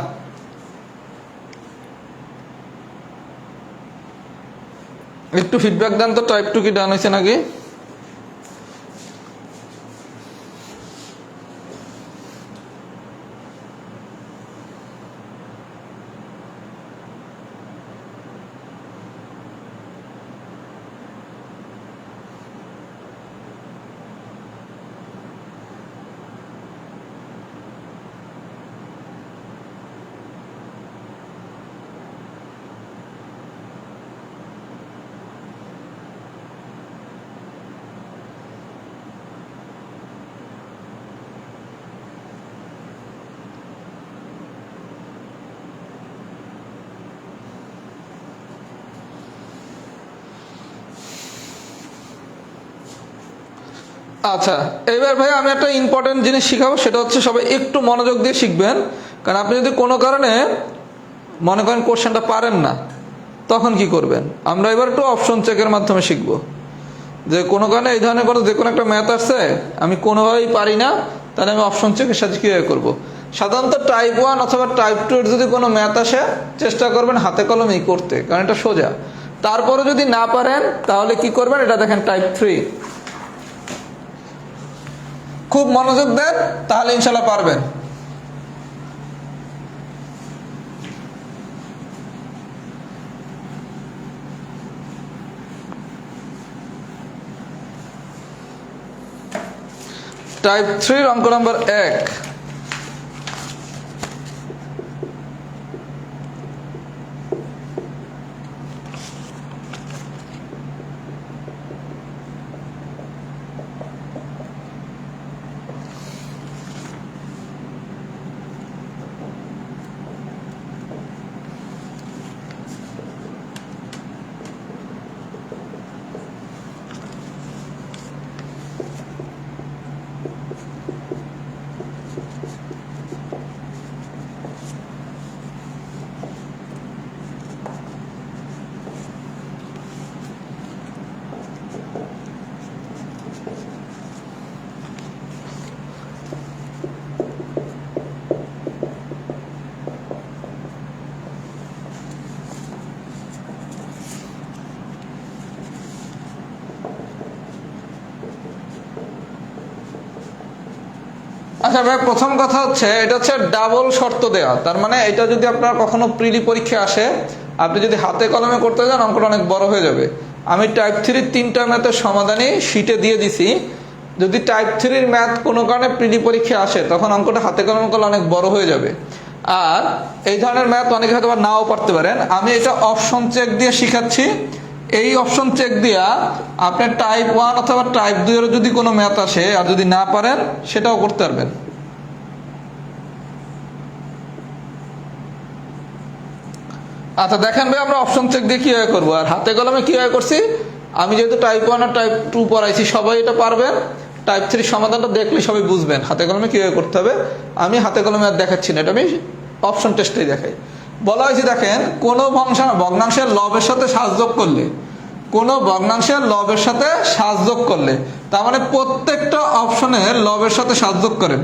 একটু ফিডব্যাক দেন তো টাইপ 2 কি ডান হয়েছে নাকি? আচ্ছা এবার ভাই আমি একটা ইম্পর্টেন্ট জিনিস শিখাবো, সেটা হচ্ছে সবাই একটু মনোযোগ দিয়ে শিখবেন। কারণ আপনি যদি কোনো কারণে মনে করেন কোশ্চেনটা পারেন না তখন কি করবেন, আমরা এবার একটু অপশন চেকের মাধ্যমে শিখব। যে কোনো কারণে এই ধরনের কোনো যে কোনো একটা ম্যাথ আসছে আমি কোনোভাবেই পারি না, তাহলে আমি অপশন চেকের সাথে কীভাবে করবো। সাধারণত টাইপ 1 অথবা টাইপ 2 এর যদি কোনো ম্যাথ আসে চেষ্টা করবেন হাতে কলমেই করতে, কারণ এটা সোজা। তারপরে যদি না পারেন তাহলে কি করবেন, এটা দেখেন টাইপ 3, খুব মনোযোগ দেন তাহলে ইনশাল্লাহ পারবেন। টাইপ 3 অঙ্ক নাম্বার 1। আচ্ছা ভাই, প্রথম কথা হচ্ছে এটা হচ্ছে ডাবল শর্ত দেওয়া। তার মানে এটা যদি আপনার কখনো প্রিলি পরীক্ষা আসে, আপনি যদি হাতে কলমে করতে যান অঙ্কটা অনেক বড় হয়ে যাবে। আমি টাইপ 3 3টা ম্যাথের সমাধানই শিটে দিয়ে দিছি। যদি টাইপ 3 ম্যাথ কোনো কারণে প্রিলি পরীক্ষা আসে তখন অঙ্কটা হাতে কলমে করলে অনেক বড় হয়ে যাবে। আর এই ধরনের ম্যাথ অনেকে হয়তো নাও পারতে পারেন। আমি এটা অপশন চেক দিয়ে শিখাচ্ছি। এই অপশন চেক দিয়া আপনি টাইপ 1 অথবা টাইপ 2 এর যদি কোনো ম্যাথ আসে আর যদি না পারেন সেটাও করতে পারবেন। আচ্ছা দেখেন ভাই, আমরা অপশন চেক দিয়ে কিভাবে করবো আর হাতে কলমে কিভাবে করছি। আমি যেহেতু টাইপ 1 আর টাইপ 2 পড়াইছি, সবাই এটা পারবেন। টাইপ 3 সমাধানটা দেখলে সবাই বুঝবেন হাতে কলমে কিভাবে করতে হবে। আমি হাতে কলমে আর দেখাচ্ছি না, এটা আমি অপশন টেস্টেই দেখাই। বলা হয়েছে দেখেন, কোনো ভগ্নাংশের লবের সাথে সাজযোগ করলে, কোনো ভগ্নাংশের লবের সাথে সাজযোগ করলে, তার মানে প্রত্যেকটা অপশনের লবের সাথে সাজযোগ করেন,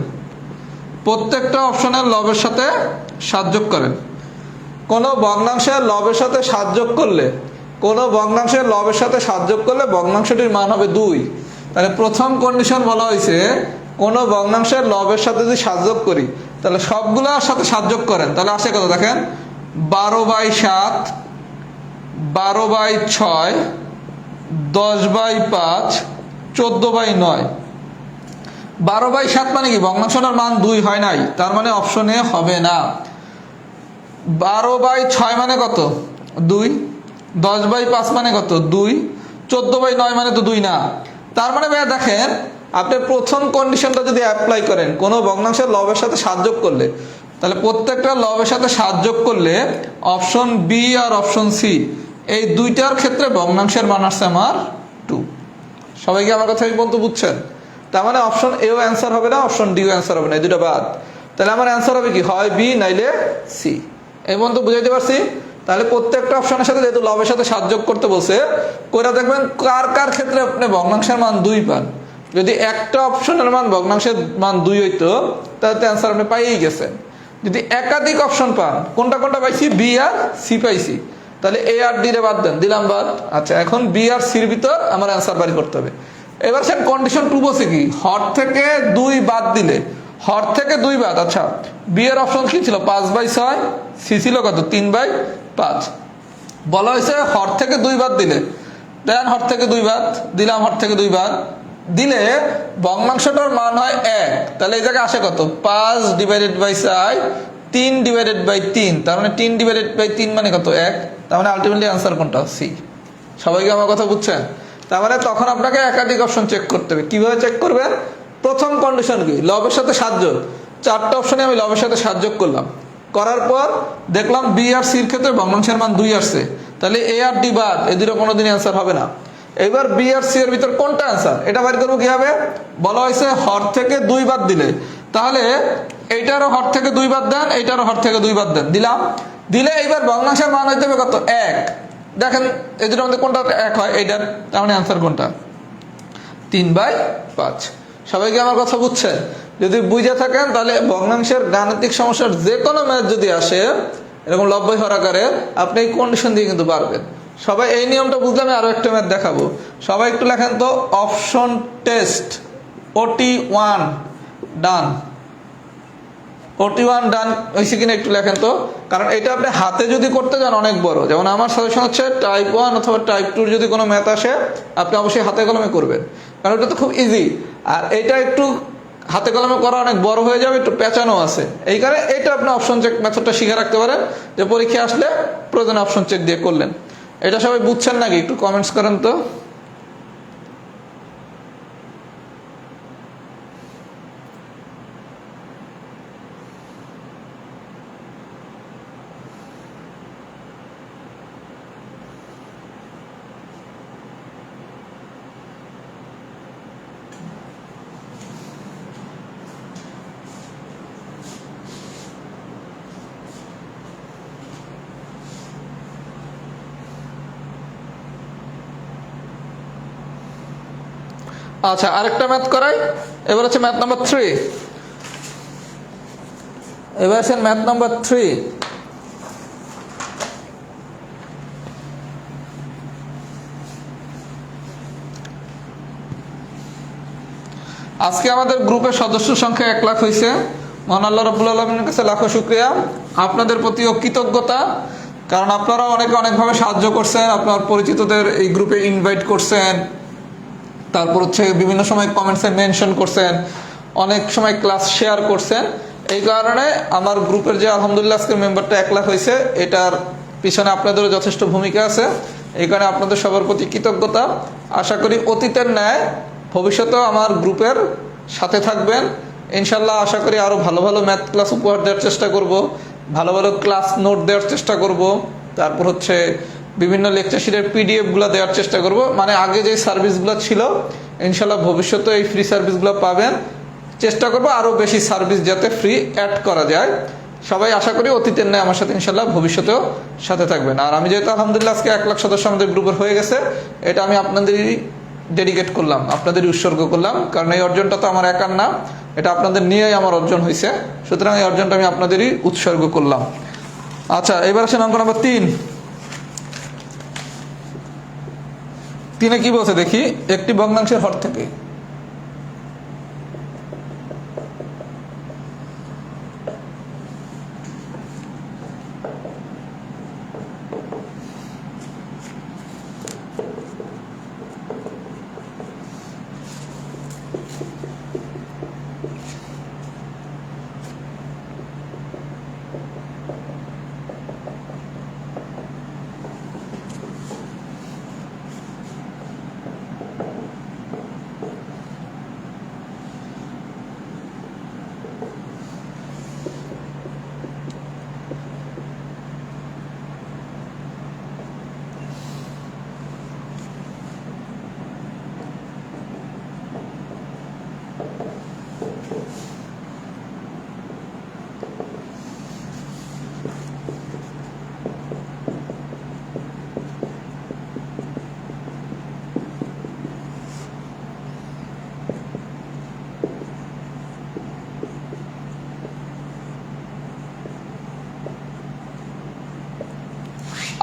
প্রত্যেকটা অপশনের লবের সাথে সাজযোগ করেন। কোনো ভগ্নাংশের লবের সাথে সাজযোগ করলে, কোনো ভগ্নাংশের লবের সাথে সাজযোগ করলে ভগ্নাংশটির মান হবে 2। তাহলে প্রথম কন্ডিশন বলা হয়েছে কোনো ভগ্নাংশের লবের সাথে যদি সাজযোগ করি, তাহলে সবগুলোর সাথে সাজযোগ করেন, তাহলে আসে কত দেখেন, 12/7, 12/6, 10/5, 14/9। 12/7 মানে কি, ভগ্নাংশটার মান 2 হয় নাই, তার মানে অপশনে হবে না। 12/6 মানে কত, 2। 10/5 মানে কত, 2। 14/9 মানে তো 2 না। তার মানে ভাইয়া দেখেন, আপনি প্রথম কন্ডিশনটা যদি অ্যাপ্লাই করেন কোনো ভগ্নাংশের লবের সাথে সাজযোগ করলে, তাহলে প্রত্যেকটা লবের সাথে সাজযোগ করলে অপশন বি আর অপশন সি এই দুইটার ক্ষেত্রে ভগ্নাংশের মান আসছে আমার 2। সবাইকে আমার কথা বলতে বুঝছেন? তার মানে অপশন এও অ্যান্সার হবে না, অপশন ডিও অ্যান্সার হবে না, এই দুটো বাদ। তাহলে আমার অ্যান্সার হবে কি, হয় বি নাইলে সি। এই পর্যন্ত বুঝাইতে পারছি? তাহলে প্রত্যেকটা অপশনের সাথে যেহেতু লবের সাথে সাজযোগ করতে বলছে, করে দেখবেন কার কার ক্ষেত্রে আপনি ভগ্নাংশের মান 2 পান। যদি একটা অপশনের মান ভগ্নাংশের মান 2 হইতো তাহলে অ্যান্সার আপনি পাইয়েই গেছেন। যদি একাধিক অপশন পান, কোনটা কোনটা পাইছি, বি আর সি পাইছি, তাহলে এ আর ডি রে বাদ দেন, দিলাম বাদ। আচ্ছা, এখন বি আর সির ভিতর আমার অ্যান্সার বাড়ি করতে হবে। এবার সেন কন্ডিশন 2 বসে কি, হর থেকে 2 বাদ দিলে, হর থেকে 2 বাদ। আচ্ছা, বি এর অপশন কি ছিল, 5/6, সি ছিল কত, 3/5। বলা হয়েছে হর থেকে 2 বাদ দিলে, দেন হর থেকে 2 বাদ দিলাম, হর থেকে 2 বাদ দিলে ভগ্নাংশটার মান হয় 1। তাহলে এই জায়গায় আসে কত, 5/4, 3/3। তার মানে 3/3 মানে কত, 1। তার মানে আলটিমেটলি অ্যান্সার কোনটা, সি। সবাইকে আমার কথা বুঝছেন? তার মানে তখন আপনাকে একাধিক অপশন চেক করতে হবে। কিভাবে চেক করবেন? প্রথম কন্ডিশন কি, লবের সাথে সাজযোগ। 4টা অপশনে আমি লবের সাথে সাজযোগ করলাম, করার পর দেখলাম বি আর সির ক্ষেত্রে ভগ্নাংশের মান 2 আসছে, তাহলে এ আর ডি বাদ, এই দুটো কোনোদিন অ্যান্সার হবে না। এবার বি আর সি এর ভিতর কোনটা অ্যান্সার এটা বের করবো কিভাবে? বলা হয়েছে হর থেকে 2 বাদ দিলে, তাহলে এইটারও হর থেকে 2 বাদ দেন, এইটারও হর থেকে 2 বাদ দেন, দিলাম। দিলে এইবার ভগ্নাংশের মান হইতে হবে কত, 1। দেখেন এই দুটোর মধ্যে কোনটা 1 হয়, এইটার, তার মানে অ্যান্সার কোনটা, 3/5। সবাইকে আমার কথা বুঝছেন? যদি বুঝে থাকেন তাহলে ভগ্নাংশের গাণিতিক সমস্যার যে কোনো ম্যাথ যদি আসে এরকম লব্বই হর আকারে, আপনি এই কন্ডিশন দিয়ে কিন্তু পারবেন। সবাই এই নিয়মটা বুঝলে আমি আরো একটা ম্যাথ দেখাবো। সবাই একটু লেখেন তো, অপশন টেস্ট OT1 ডান। OT1 ডান হয়েছে কিনা একটু লেখেন তো, কারণ এটা আপনি হাতে যদি করতে যান অনেক বড়। যেমন আমার সাজেশন হচ্ছে টাইপ 1 অথবা টাইপ 2 যদি কোনো ম্যাথ আসে আপনি অবশ্যই হাতে কলমে করবেন, কারণ এটা তো খুব ইজি। আর এটা একটু হাতে কলমে করা অনেক বড় হয়ে যাবে, একটু পেঁচানো আছে। এই কারণে এটা আপনি অপশন চেক মেথডটা শিখে রাখতে পারেন, যে পরীক্ষা আসলে প্রয়োজনে অপশন চেক দিয়ে করলেন। এটা সবাই বুঝছেন নাকি? একটু কমেন্টস করেন তো। আচ্ছা, আরেকটা ম্যাথ করাই। এবার হচ্ছে ম্যাথ নাম্বার 3। এবার আছেন ম্যাথ নাম্বার 3। আজকে আমাদের গ্রুপের সদস্য সংখ্যা 1 লাখ হয়েছে। মহান আল্লাহ রাব্বুল আলামিনের কাছে লাখো শুকরিয়া, আপনাদের প্রতিও কৃতজ্ঞতা। কারণ আপনারা অনেকে অনেকভাবে সাহায্য করছেন, আপনার পরিচিতদের এই গ্রুপে ইনভাইট করছেন, তারপর হচ্ছে বিভিন্ন সময় কমেন্টসে মেনশন করছেন, অনেক সময় ক্লাস শেয়ার করছেন। এই কারণে আমার গ্রুপের যে আলহামদুলিল্লাহ আজকের মেম্বারটা 1 লাখ হয়েছে, এটার পিছনে আপনাদেরও যথেষ্ট ভূমিকা আছে। এই কারণে আপনাদের সবার প্রতি কৃতজ্ঞতা। আশা করি অতীতের ন্যায় ভবিষ্যতেও আমার গ্রুপের সাথে থাকবেন ইনশাল্লাহ। আশা করি আরও ভালো ভালো ম্যাথ ক্লাস উপহার দেওয়ার চেষ্টা করব, ভালো ভালো ক্লাস নোট দেওয়ার চেষ্টা করব, তারপর হচ্ছে বিভিন্ন লেকচার শিটের পিডিএফগুলো দেওয়ার চেষ্টা করব। মানে আগে যে সার্ভিসগুলো ছিল ইনশাল্লাহ ভবিষ্যতে এই ফ্রি সার্ভিসগুলো পাবেন। চেষ্টা করব আরও বেশি সার্ভিস যাতে ফ্রি অ্যাড করা যায়। সবাই আশা করি অতীতের ন্যায় আমার সাথে ইনশাল্লাহ ভবিষ্যতেও সাথে থাকবেন। আর আমি যেহেতু আলহামদুলিল্লাহ আজকে 1 লাখ সদস্য আমাদের গ্রুপের হয়ে গেছে, এটা আমি আপনাদেরই ডেডিকেট করলাম, আপনাদেরই উৎসর্গ করলাম। কারণ এই অর্জনটা তো আমার একার না, এটা আপনাদের নিয়েই আমার অর্জন হয়েছে। সুতরাং এই অর্জনটা আমি আপনাদেরই উৎসর্গ করলাম। আচ্ছা, এবার আসেন অঙ্ক নাম্বার 3। 3-এ কি বলছে দেখি। একটি ভগ্নাংশের হর থেকে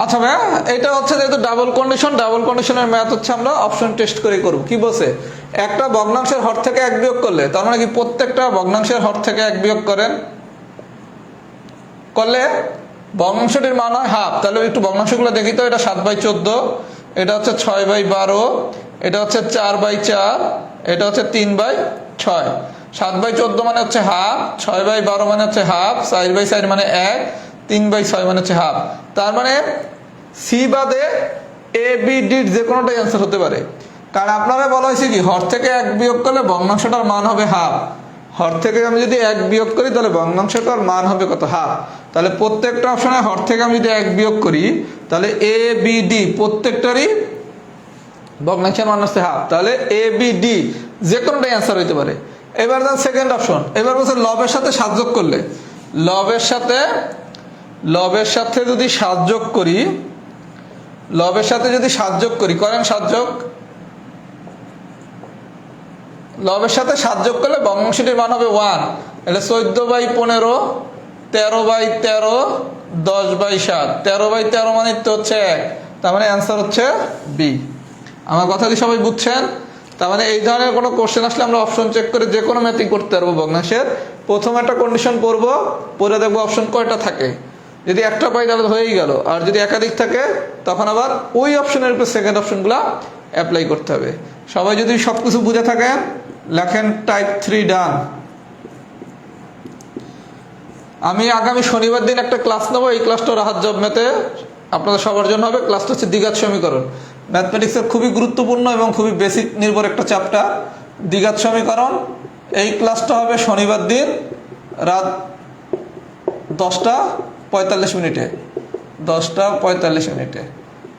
আচ্ছা ভাইয়া, এটা হচ্ছে যেহেতু ডাবল কন্ডিশনের ম্যাথ হচ্ছে আমরা অপশন টেস্ট করে করব। কি বলছে, একটা ভগ্নাংশের হর থেকে 1 বিয়োগ করলে, তার মানে কি প্রত্যেকটা ভগ্নাংশের হর থেকে 1 বিয়োগ করলে ভগ্নাংশটির মান হয় হাফ। তাহলে একটু ভগ্নাংশগুলো দেখি তো। এটা 7/14, এটা হচ্ছে 6/12, এটা হচ্ছে 4/4, এটা হচ্ছে 3/6। 7/14 মানে হচ্ছে হাফ, 6/12 মানে হচ্ছে হাফ, 4/4 মানে 1, 3/6 মানে হচ্ছে হাফ। তার মানে সি বাদে এ বি ডি যে কোনোটাই অ্যান্সার হতে পারে। কারণ আপনারা বলা হয়েছে কি, হর থেকে 1 বিয়োগ করলে ভগ্নাংশটার মান হবে হাফ। হর থেকে আমি যদি 1 বিয়োগ করি তাহলে ভগ্নাংশটার মান হবে কত? হাফ। তাহলে প্রত্যেকটা অপশনে হর থেকে আমি যদি 1 বিয়োগ করি তাহলে এ বি ডি প্রত্যেকটারই ভগ্নাংশের মান হচ্ছে হাফ। তাহলে এ বি ডি যে কোনোটাই অ্যান্সার হইতে পারে। এবার দেন সেকেন্ড অপশন। এবার বলছে লবের সাথে 7 যোগ করলে, লবের সাথে যদি 7 যোগ করি, লবের সাথে যদি 7 যোগ করি, করেন 7 যোগ। লবের সাথে 7 যোগ করলে ভগ্নাংশটির মান হবে 1। এটা 14/15, 13/13, 10/7। 13/13 মানে তো হচ্ছে 1। তার মানে অ্যান্সার হচ্ছে বি। আমার কথা কি সবাই বুঝছেন? তার মানে এই ধরনের কোনো কোশ্চেন আসলে আমরা অপশন চেক করে যে কোনো ম্যাথিং করতে পারবো ভগ্নাংশের। প্রথম একটা কন্ডিশন পড়বো, পরে দেখবো অপশন কয়টা থাকে। যদি একটা পাই তাহলে হয়েই গেল, আর যদি একাধিক থাকে তখন আবার ওই অপশনের উপর সেকেন্ড অপশনগুলো অ্যাপ্লাই করতে হবে। সবাই যদি সব কিছু বুঝে থাকেন লেখেন টাইপ 3 ডান। আমি আগামী শনিবার দিন একটা ক্লাস নেব, এই ক্লাসটা রাহাত জব ম্যাথে আপনাদের সবার জন্য হবে। ক্লাসটা হচ্ছে দ্বিঘাত সমীকরণ। ম্যাথমেটিক্সের খুবই গুরুত্বপূর্ণ এবং খুবই বেসিক নির্ভর একটা চ্যাপ্টার দ্বিঘাত সমীকরণ। এই ক্লাসটা হবে শনিবার দিন রাত 10:45 10:45।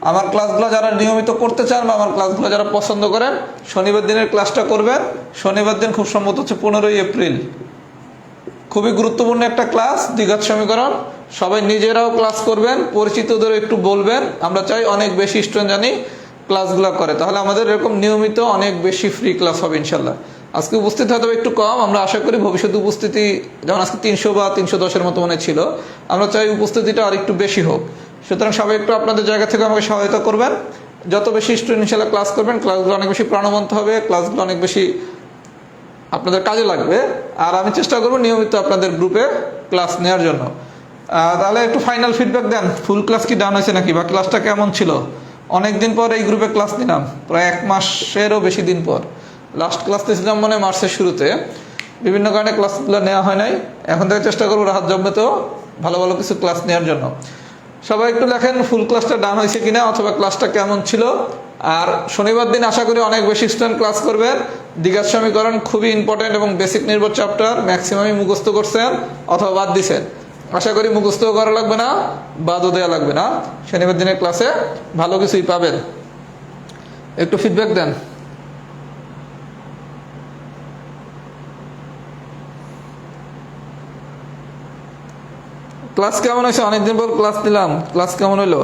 আমার ক্লাসগুলো যারা নিয়মিত করতে চান বা আমার ক্লাসগুলো যারা পছন্দ করেন শনিবার দিনের ক্লাসটা করবেন। শনিবার দিন খুব সম্ভবত হচ্ছে 15 এপ্রিল। খুবই গুরুত্বপূর্ণ একটা ক্লাস দ্বিঘাত সমীকরণ। সবাই নিজেরাও ক্লাস করবেন, পরিচিতদের একটু বলবেন। আমরা চাই অনেক বেশি স্টুডেন্ট জানি ক্লাসগুলো করে, তাহলে আমাদের এরকম নিয়মিত অনেক বেশি ফ্রি ক্লাস হবে ইনশাল্লাহ। আজকে উপস্থিত হয়তো একটু কম, আমরা আশা করি ভবিষ্যতে উপস্থিতি যেমন আজকে 300 বা 310-এর মতো মনে ছিল, আমরা চাই উপস্থিতিটা আর একটু বেশি হোক। সুতরাং সবাই একটু আপনাদের জায়গা থেকে আমাকে সহায়তা করবেন। যত বেশি স্টুডেন্ট ইনশাল্লাহ ক্লাস করবেন, ক্লাসগুলো অনেক বেশি প্রাণবন্ত হবে, ক্লাসগুলো অনেক বেশি আপনাদের কাজে লাগবে। আর আমি চেষ্টা করবো নিয়মিত আপনাদের গ্রুপে ক্লাস নেওয়ার জন্য। তাহলে একটু ফাইনাল ফিডব্যাক দেন, ফুল ক্লাস কি ডান হয়েছে নাকি, বা ক্লাসটা কেমন ছিল? অনেক দিন পর এই গ্রুপে ক্লাস নিলাম, প্রায় 1 মাসেরও বেশি দিন পর। লাস্ট ক্লাস দিয়েছিলাম মানে মার্চের শুরুতে, বিভিন্ন কারণে ক্লাসগুলো নেওয়া হয় নাই। এখন থেকে চেষ্টা করবো রাহাত জব ম্যাথেও ভালো ভালো কিছু ক্লাস নেওয়ার জন্য। সবাই একটু লেখেন ফুল ক্লাসটা ডান হয়েছে কিনা, অথবা ক্লাসটা কেমন ছিল। আর শনিবার দিন আশা করি অনেক বেশি স্টুডেন্ট ক্লাস করবেন। দ্বিঘাত সমীকরণ খুবই ইম্পর্টেন্ট এবং বেসিক নির্ভর চ্যাপ্টার, ম্যাক্সিমামই মুখস্থ করছেন অথবা বাদ দিছেন। আশা করি মুখস্থ করা লাগবে না, বাদও দেওয়া লাগবে না। শনিবার দিনের ক্লাসে ভালো কিছুই পাবেন। একটু ফিডব্যাক দেন। ক্লাস কেমন হয়েছে? অনেকদিন পর ক্লাস নিলাম, ক্লাস কেমন হইলো?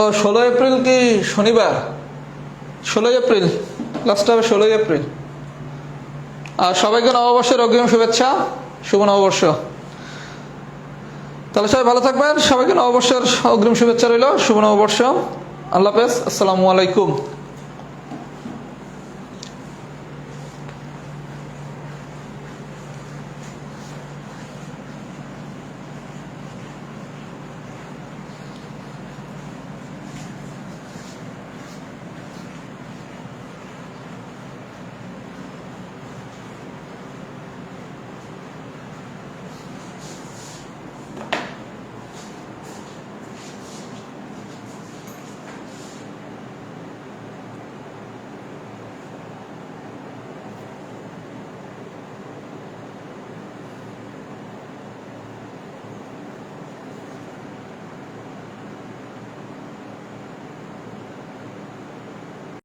ও 16 এপ্রিল কি শনিবার? 16 এপ্রিল ক্লাসটা হবে, 16 এপ্রিল। আর সবাইকে নববর্ষের অগ্রিম শুভেচ্ছা, শুভ নববর্ষ। তাহলে সবাই ভালো থাকবেন, সবাইকে নববর্ষের অগ্রিম শুভেচ্ছা রইল, শুভ নববর্ষ। আল্লাহ হাফেজ, আসসালামু আলাইকুম।